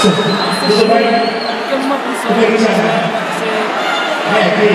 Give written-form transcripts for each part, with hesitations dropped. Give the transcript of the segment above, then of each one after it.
Tudo bem? Temos uma posição. Como é que chama? É aqui.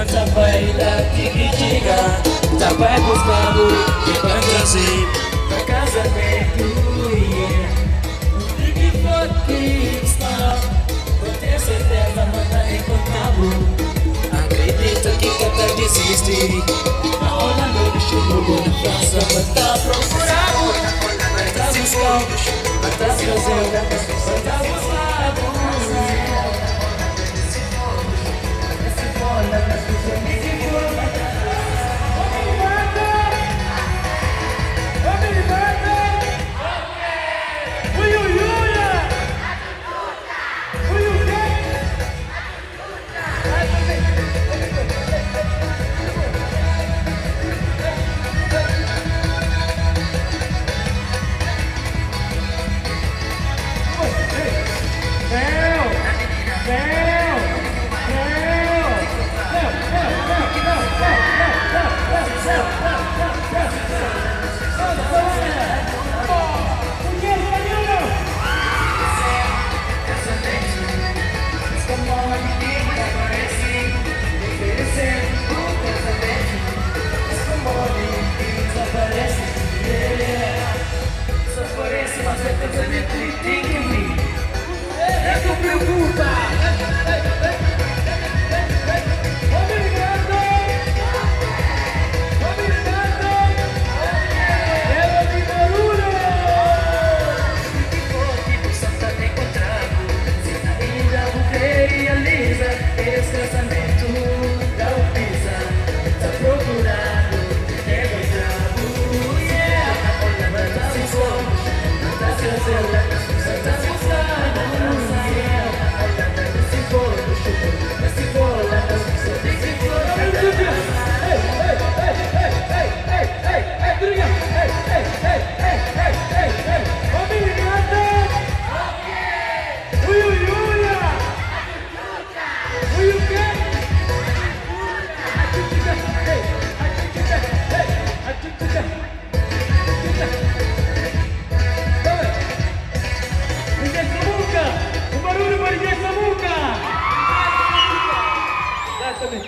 Sampai daqui chega, sampai buscando e vai trazer pra casa perto. O que for que está, vou ter certeza, manda encontrar. Acredito que canta desiste. A hora não deixou no na praça, vai tá procurando, vai tá buscando, vai tá trazendo, vai tá buscando. Esse fora das pessoas que se foram.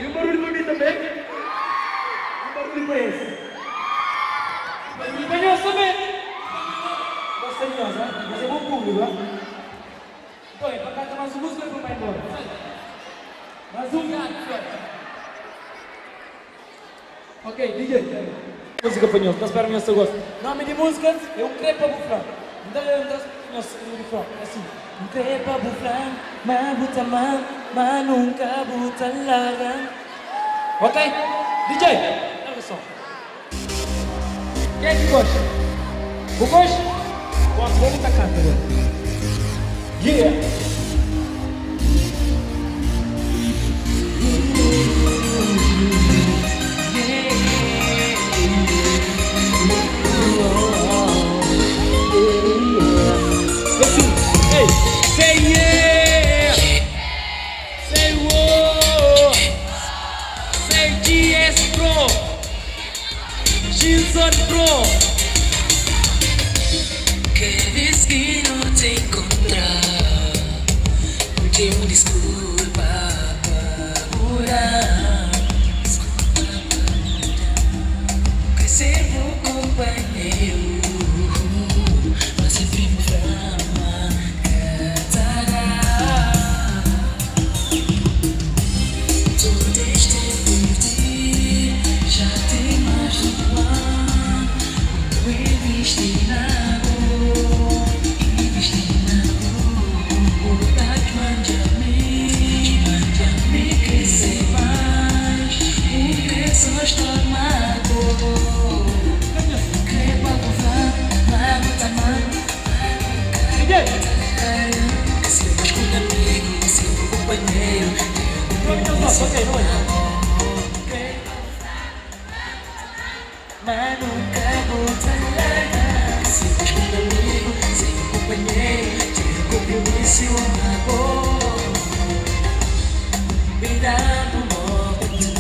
E o barulho para mim também? O barulho para esse? E para nós também? Gosta de nós, né? Mas é bom público, né? Oi, para cantar mais uma música e para embora. Mais um gato. Ok, DJ. Música para nós, espero que você goste. Nome de música é um crepa buflão. Então eu no refrão, assim. Um crepa buflão, mabuta man, nunca buta larga. Ok? DJ, dá o som. Quem é que gosta? O gosta? Vamos botar canta agora. Yeah! Que destino te encontrar, porque uma desculpa para curar. Crescer o companheiro, mas sempre me flama, cantará. Tu deixe perder, já tem mais de um ano, destinado. Mas nunca vou trair. Se busca um amigo, sem um companheiro, ter compromisso e um amor. Me dá uma oportunidade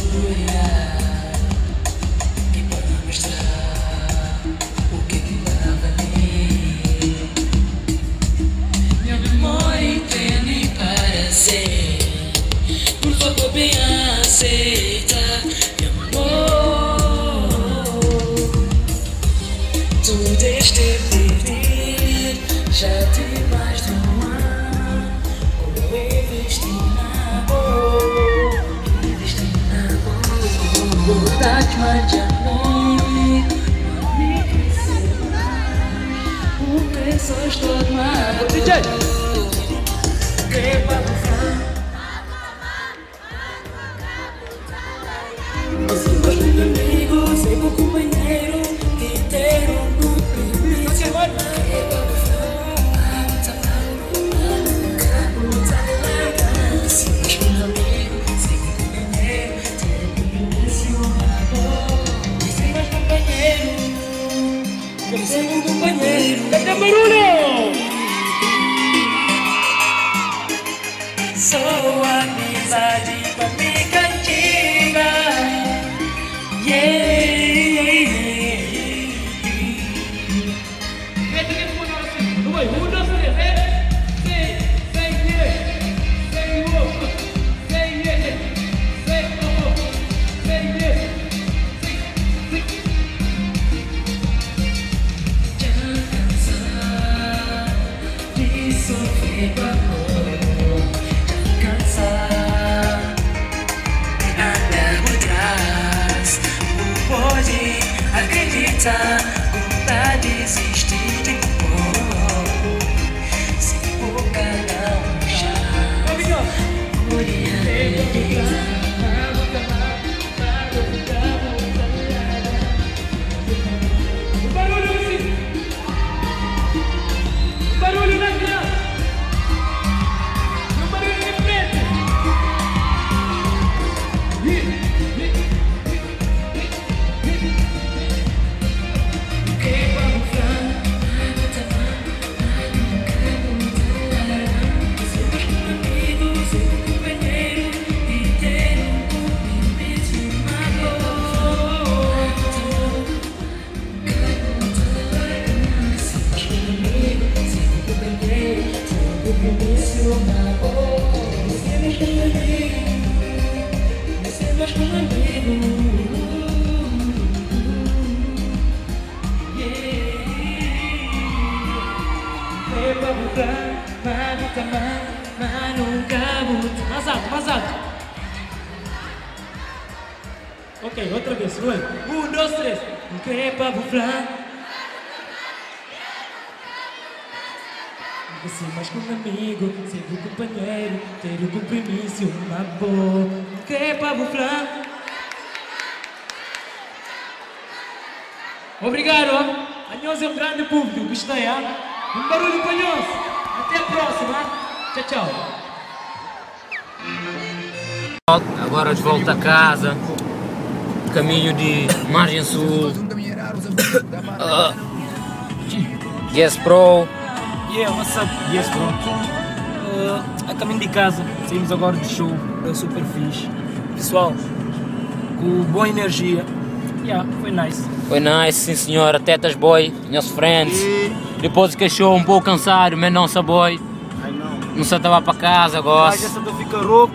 que pode mostrar o que vai valer. Minha memória entende para ser. Por favor, bem aceita meu amor. Tu deixe perder, já tem mais de um ano. Como investir na amor, investir na amor. Vontade mais de amor, me crescer mais. O preço estou amado. DJ! Crepa no fã. Você gosta de amigo, sempre um companheiro, inteiro no primeiro. Se gosta de amigo, sempre um companheiro, ter compromisso e um amor. Sem mais companheiro, sempre um companheiro. Cadê o barulho? Sou amizade pra me cantiga. Yeah. Sofrer com amor, cansar, andar por trás. Não pode acreditar, contar, desistir de amor. Se boca não já, Barulho na criança! E o barulho de frente! mais que um amigo. Crepa buflan, mabutamang, manungkabut. Mais alto. Ok, outra vez, Rui. 1, 2, 3. Crepa buflan. Você mais que um amigo, ser um companheiro, ter um compromisso, uma boa. Crepa buflan. Obrigado. Anhos é um grande público, gostei, Um barulho para nós. Até a próxima. Tchau, tchau. Agora de volta a casa, caminho de Margem Sul. Yes, bro. Yeah, what's up? Yes, bro. A caminho de casa, saímos agora de show, super fixe. Pessoal, com boa energia. Yeah, foi nice. Foi nice, sim senhora. Tetas boy, meus friends. Depois que show um pouco cansado, mas não sa boy. Não se estava para casa, Mas gosto. essa do fica rouco.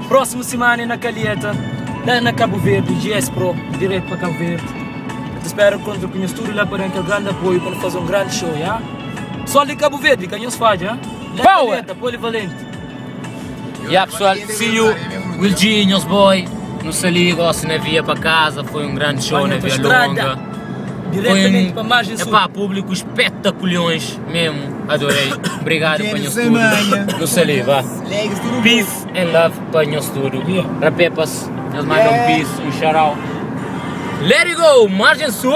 Próxima semana na Calheta, na Cabo Verde, GS Pro, direto para Cabo Verde. Eu te espero quando eu conheço tudo lá para aquele grande apoio para fazer um grande show, já? Só de Cabo Verde, que não se faz, já? Power! Calheta, polivalente. Yeah, pessoal, see you. Will G, meus boy. Não se liga, gosto na via para casa. Foi um grande show na via longa. Diretamente para Margem Sul. Epá, público espetaculhões mesmo. Adorei. Obrigado para o nosso estúdio. Não se liga, vá. Peace and love para o nosso estúdio. Rapepas, eles mandam peace, um shout out. Let it go, Margem Sul.